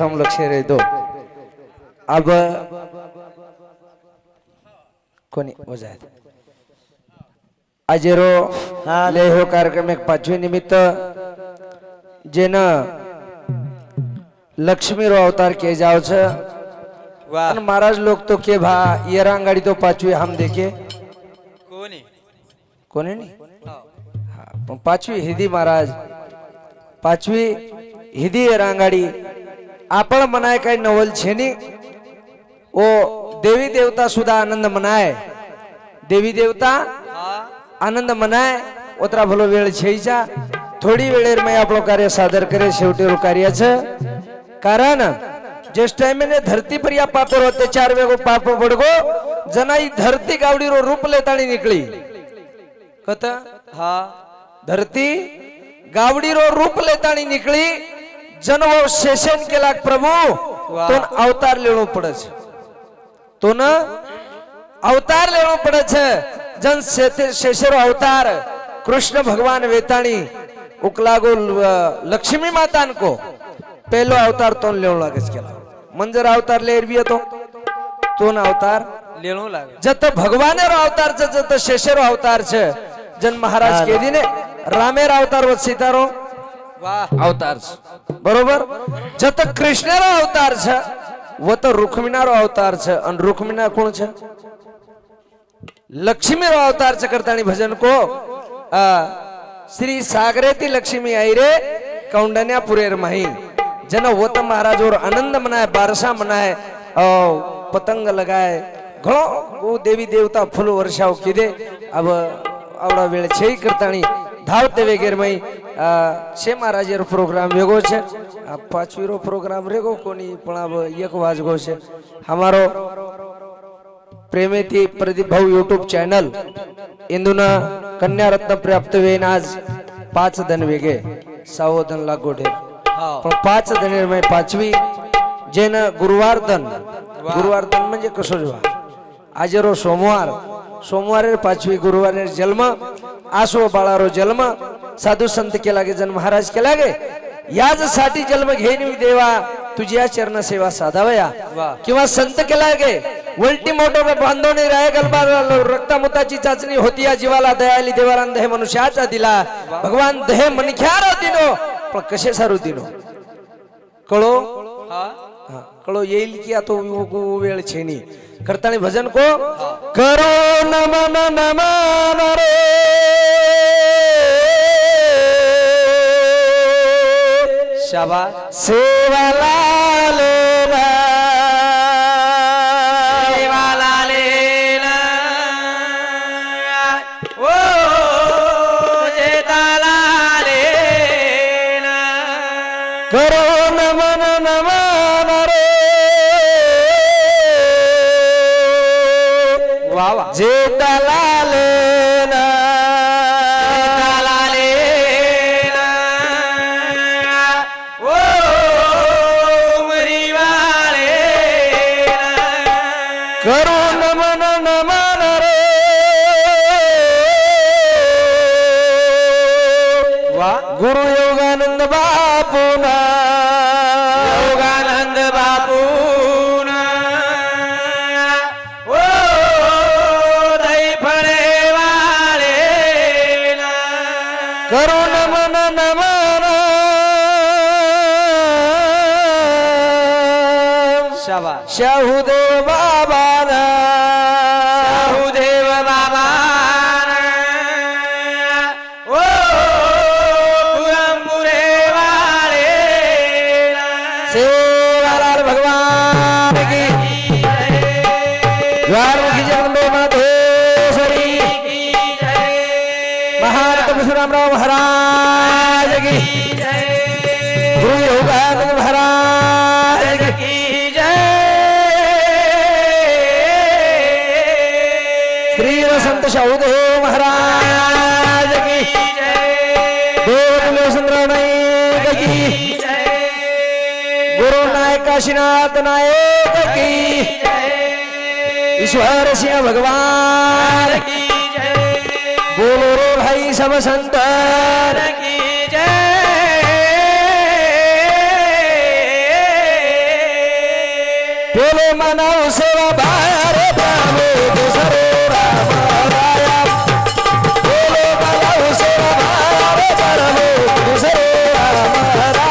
अच्छा हम लक्ष्य रहे दो अब कोणी वजाय अजेरो ले हो कार्यक्रम एक 5वी निमित्त जेन लक्ष्मी रो अवतार के जाओ छ वाह महाराज लोग तो के भा ये रांगाड़ी तो 5वी हम देखे कोणी नहीं हाँ 5वी हिदी महाराज 5वी हिदी रांगाड़ी आपण मनाय काय नवल छेनी ओ देवी देवता सुद्धा आनंद मनाय देवी देवता आनंद मनाय ओतरा भलो वेळ छेईचा थोडी वेळेर मैं आपलो कार्य सादर करे शेवटेरो कार्याचं कारण जिस टाइम ने धरती पर या पापर अत्याचार वेगो पाप पड़गो जनाई धरती गावड़ी रो रूप लेतानी निकली कत हाँ धरती गावड़ी रो रूप लेतानी निकली जन वो शेषन के लाग प्रभु तो अवतार लेनो पड़े तो न अवतार लेनो पड़े जन शेषरो अवतार कृष्ण भगवान वेताणी उकलागो लक्ष्मी माता को पहलो अवतार तो लेनो लागे मंजर अवतार ले तो न अवतार लेनो लागे जत भगवान रो अवतार जत शेषरो अवतार जन महाराज के दिने रामेर अवतार व सीतारो अवतार बरोबर जत कृष्णरो अवतार वो तो रुक्मिणारो अवतार अन रुक्मिणा कोण लक्ष्मी रो अवतार करतानी भजन को श्री सागरेती लक्ष्मी आई रे कौंडन्या पुरेर माही जन वो तो महाराज और आनंद मनाए बारसा मनाए पतंग लगाए घणो वो देवी देवता फूल वर्षाव किदे अब आवड़ा वेळ छेई करतानी धावते वेगेर मई छे महाराजेर प्रोग्राम वेगो छे 5वी रो प्रोग्राम रेगो कोनी पण अब एक वाजगो छे हमारो प्रेमेती प्रदीप भाऊ यूट्यूब चॅनल इंदुना कन्या रत्न प्राप्त वेन आज 5 धन वेगे 6 धन लागोडे पण 5 धनेर में 5वी जेन गुरुवार धन म्हणजे कसो जोवा आजेरो सोमवार 5वी गुरुवार जन्म आसो बाळारो जन्म साधू संत के लागे जन महाराज के लागे याज साठी जन्म घेनी देवा तुझ्या चरण सेवा साधावया किंवा संत के लागे उलटी मोटर बांधवणी राय गलबा रक्तमुताची चाचणी होती या जीवाला दयाली देवारान देह मनुष्याचा दिला भगवान देह मनख्यार दिनो पण कसे सारू दिनो कळो कळो येईल की आता वेळ छेनी करतानी भजन को करो नमन नमन रे शाबा सेवा लेना सेवा लेना ओ जेता लेना करो नमन नमन रे वाह वाह जेता लेना करो नमन नमन रे वाह गुरु योगानंद बापूना ओ दही फळे वाले करो नमन नमन शाहुदेव बाबा शाहुदेव बाबा ओ पुरंबुरे वाले सेवालाल भगवान की ज्वारमुखी जगदम्बे माधेश्वरी महान परशुरामराव महाराज की गुरु योगानंद महाराज की संत शाहुदेव महाराज की देव सुंदर नायक की गुरु नायक काशीनाथ नायक की ईश्वर सिंह भगवान की बोलो रे भाई सब संत की जय पेले मनाऊ सेवा बाहेर पावे दुसरे राम राया पेले मनाऊ सेवा बाहेर पावे दुसरे राम राया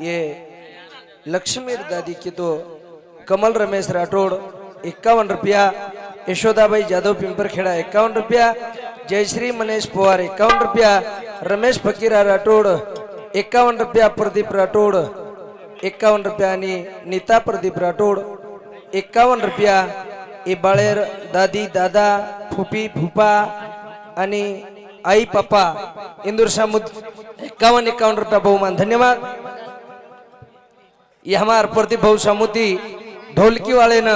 हे लक्ष्मी दादी की तो कमल रमेश राठौड़ 51 रुपया, यशोदाबाई जाधव पिंपरखेड़ा 51 रुपया, जयश्री मनीष पवार 51 रुपया, रमेश फकीरा राठौड़ 51 रुपया, प्रदीप राठौड़ 51 रुपया आणि नीता प्रदीप राठौड़ 51 रुपया, इबाळेर दादी दादा फुपी फुपा आणि आई पप्पा इंदूर सामुद 51 रुपया बहुमान धन्यवाद। ये हमार प्रदीप भाऊ सामुती ढोलकी वाले न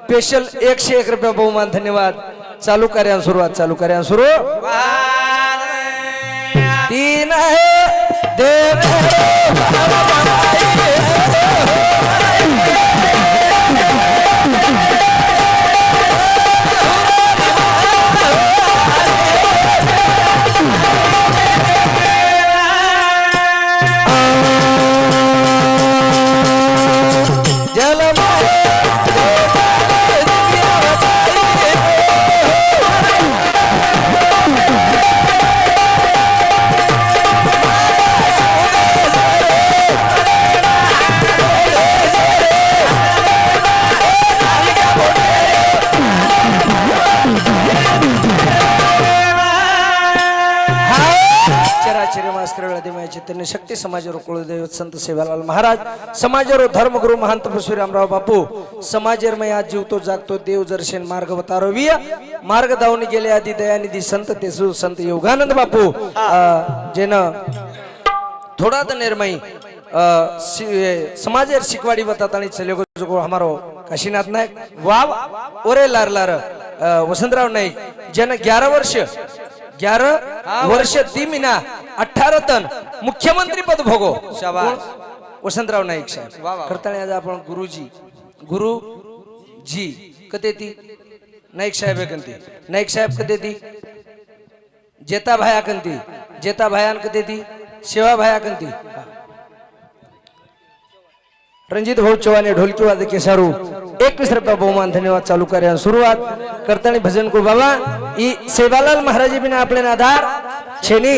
स्पेशल 101 रुपया बहुमान धन्यवाद। चालू कार्य सुरू तीन है देव चैतन्य शक्ती समाजरो कुलदेव संत सेवालाल महाराज समाजरो धर्मगुरु महंत तपस्वी रामराव बापू समाजर में आज जीवतो जागतो देव दर्शन मार्ग वतारवीय मार्ग दावनी गेले आदि दयानिधी संत तेसु संत योगानंद बापू जेन थोडा निर्मयी समाजेर शिकवाडी बतातानी चले गो जो हमारो काशीनाथ नायक वाव ओरे लार लार वसंतराव नाईक ज्यानं 11 वर्ष 3 महिना 18 तन मुख्यमंत्री पद भोगो शाबाश वसंतराव नाईक साहेब करताना आज आपण गुरुजी कते ती नाईक साहेब कंती नाईक साहेब कते ती जेता भाया कंती जेता भायान कते ती सेवा भाया कंती रणजित भाऊ चव्हाण ढोलकी वादक केसारू 21 रुपया बहुमान धन्यवाद चालू कार्य सुरुवात करताना भजन को बाबा ई सेवालाल महाराज बिना आपले आधार छेनी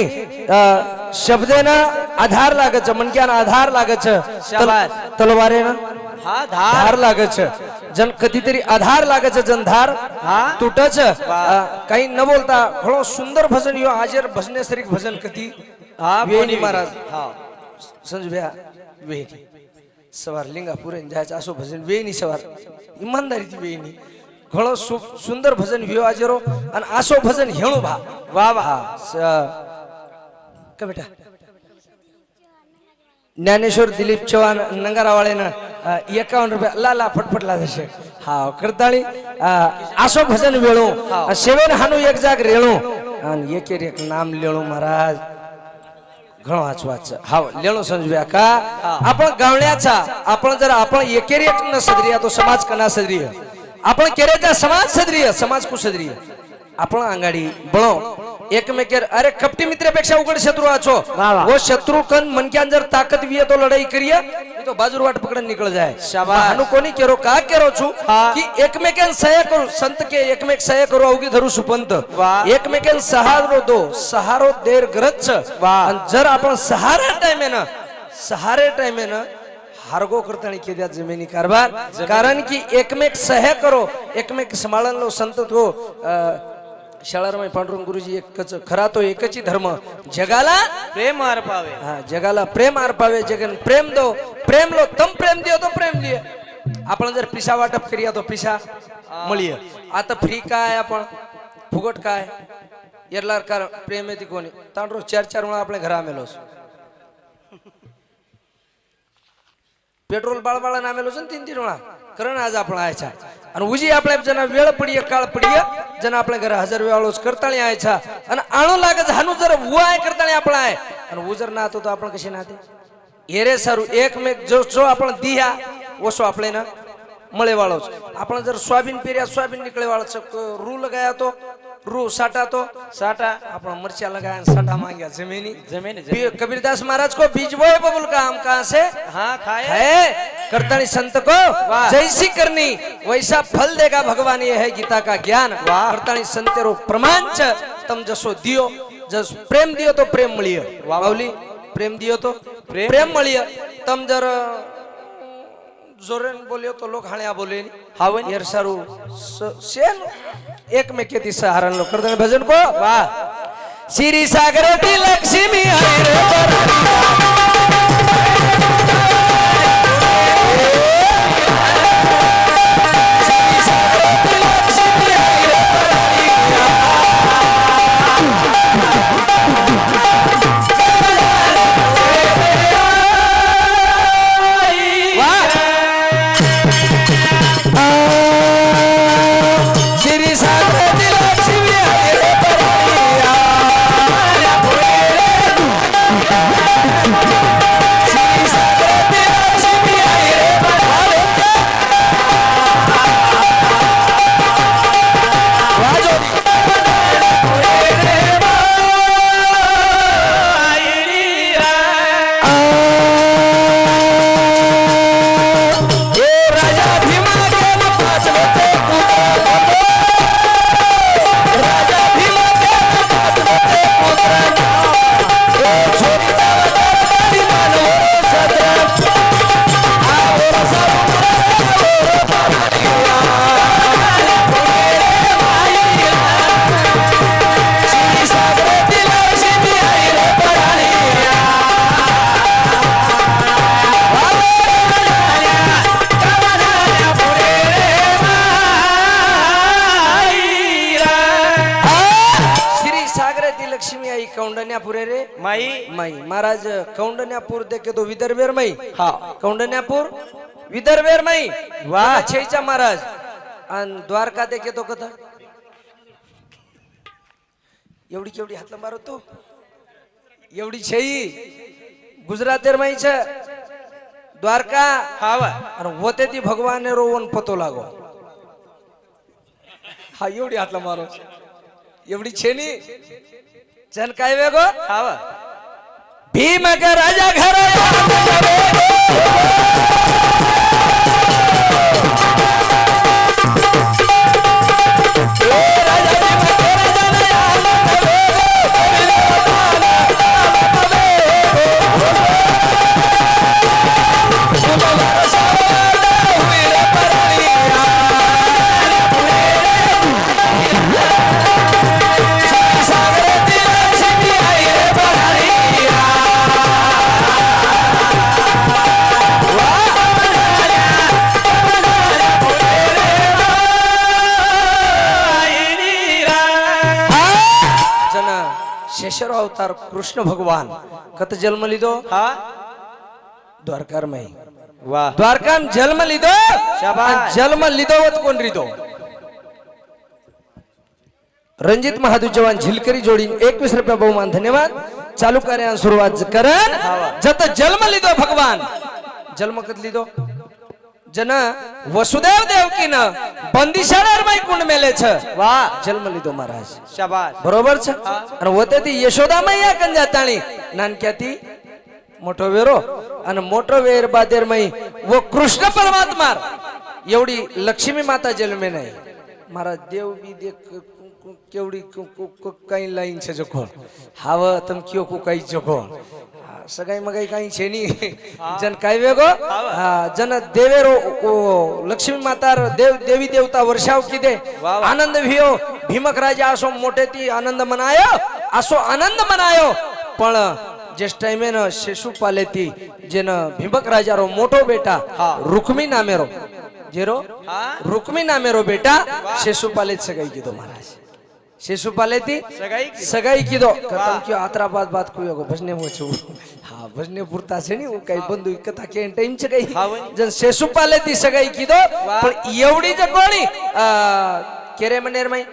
शब्देना आधार लागच मनक्यान आधार लागच तलवारे ना धार लागच जन कधीतरी आधार लागच जनधार तुटच काही न बोलता घणो सुंदर भजन यो हाजर भजनेसरी भजन कधी वेणी महाराज संजभ्या वेणी सवार लिंगापूर जायचं असो भजन वेणी सवार इमानदारी ती वेणी घणो सुंदर भजन व्यो आजरो आणि असो भजन हेणू भा वा वा का बेटा ज्ञानेश्वर दिलीप चव्हाण नंगारावाळेनं 51 रुपया लाला फटफटला जसे हा करताळी असो भजन वेळू सेवेन हानू एक जाग रेळू आणि एक नाम लेळू महाराज घणो वाच हा लेणो समजूया का आपण गावण्याचा आपण जर आपण एकेरी एक न सदरिया तो समाज कना सदरिय आपण केरेचा समाज सदरिय समाज को सदरिय आपण अंगाडी बळो एकमेकेर अरे कपटी मित्रापेक्षा उघड शत्रू आछो वो शत्रु कन मनक्यान जर ताकत विये तो लढाई करिया तो बाजूर वाट पकडन निकळ जाय शाबाश अनु कोणी केरो का केरो छु की एकमेकेन सहाय करू संत के एकमेक सहाय करू अवगी धरू सुपंत एकमेकेन सहारो दो सहारो देर गरज आणि जर आपण सहारे टाइमे न हारगो करतानी केद्या जमिनी कारभार कारण की एकमेक सहाय करो एकमेक सांभाळन लो संत तो शाळारमय पांडुरंग गुरुजी एकच खरा तो एकच धर्म जगाला प्रेम अर्पावे हा जगाला प्रेम अर्पावे जगन प्रेम दो प्रेम लो तम प्रेम दियो तो प्रेम लिए आपण जर पिसा वाटप करिया तो पिसा मळिय आता फ्री काय आपण फुगट काय येरलार कार प्रेम येती कोणी तांडरो 4 वेळा आपल्या घरा मेलोस पेट्रोल बाळबाळा नामेलोस 3 वेळा कारण आज आपण आयचा आणि उजी आपल्या जना वेळ पडिय काळ पडिय जना आपल्या घर हजार वेळोस करताळी आयचा आणि आणू लागत हानू जर वाय करताळी आपण आहे आणि उजर ना तो आपण कशी नाते हेरे सारू एकमेक जो आपण दिया वसो आपले ना मळे वाळोस आपण जर सोयाबीन पेरिया सोयाबीन निकळे वाळच रू लगाया तो रू साटा तो साटा अपन मिर्चा लगाया साटा मांगा जमीनी कबीरदास महाराज को बीज बोए बबुल का आम कहां से हाँ खाए है करतानी संत को जैसी करनी वैसा फल देगा भगवान ये है गीता का ज्ञान करतानी संतेरो प्रमाण तम जसो दियो जस प्रेम दियो तो प्रेम मळिय माऊली प्रेम दियो तो प्रेम मळिय तम जर जोरेन बोलियो तो लोग हाण्या बोले हावन यार सारू सेन एक में केती सहारण लोग करते भजन को वाह श्री सागर की लक्ष्मी आए रे कौंडण्यापूर रे माई माई महाराज कौंडण्यापूर देखे तो विदर्भेर माई हा कौंडण्यापूर विदर्भेर माई वाह छेचा महाराज आणि द्वारका देखे तो कथा एवढी केवढी हातला मारो तू एवढी छेई गुजरातेर माई छ द्वारका हा वा आणि होते ती भगवान रोवन पतो लागो हा एवढी हातला मारो एवढी छेनी जन काय वेगो हा वा भीम का राजा घर शेषर अवतार कृष्ण भगवान कत जन्म लिदो हा द्वारकार माई वाह द्वारका जन्म लिदो शाबाश जन्म लिदोवत कोण रिदो रणजित महादू जवान झिलकरी जोडी 21 रुपया बहुमान धन्यवाद चालू कार्य सुरुवात करन जत जन्म लिदो भगवान जन्म कत लिदो जन वसुदेव देवकी न बंदिशाळार माई कुंड मेले छ वाह जन्म लिदो महाराज शाबाश बरोबर छ आणि होते ती यशोदा मैया कन जाताणी नानक्या ती मोठो वेरो आणि मोठो वेर बादेर मई वो कृष्ण परमात्मा एवढी लक्ष्मी माता जन्मे नाही महाराज देव बी देख केवढी काही लाईन छे जको हाव तम कियो को काही जको सगळी मग काही छेनी जन काय वेगो जन देवेरो लक्ष्मी मातार देवी देवता वर्षाव किदे आनंद भियो भीमक राजा असो मोठे ती आनंद मनायो असो आनंद मनायो पण जेस टाइमे न शिशु पालेती जेन भीमक राजा रो मोठो बेटा रुक्मी नामेरो जेरो रुक्मी नामेरो बेटा शिशु पालेत सगाई किदो महाराज शिशु पालेती सगाई किदो कतम क्यों आत्राबाद बात कोई होगो भजने हो छु हां भजने पुरता छे नी वो काही बंधू कथा के टाइम छे काही जन शिशु पालेती सगाई किदो पण एवढी ज कोणी केरे मनेर माई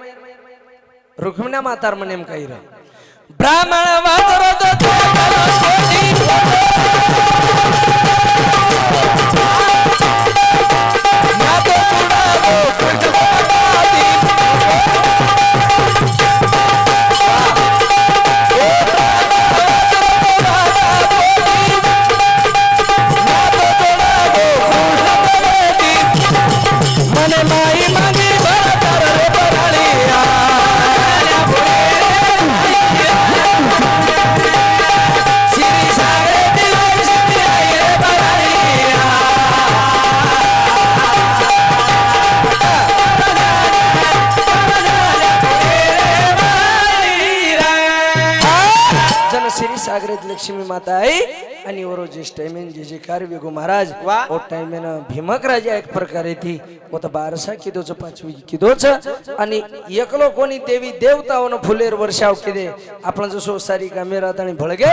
रुक्मिणा मातार मनेम काही र ब्राह्मण वादर दो सागरेत लक्ष्मी माता आई आणि वरो जे टाइमेन जे कार्य वेगो महाराज ओ टाइमेन भीमक राजा एक प्रकारे थी वो तो बारसा किदोच पाचवी किदोच आणि एकलो कोणी देवी देवताओनो फुलेर वर्षाव किदे आपण जसो सारी कामेरा ताणी भळगे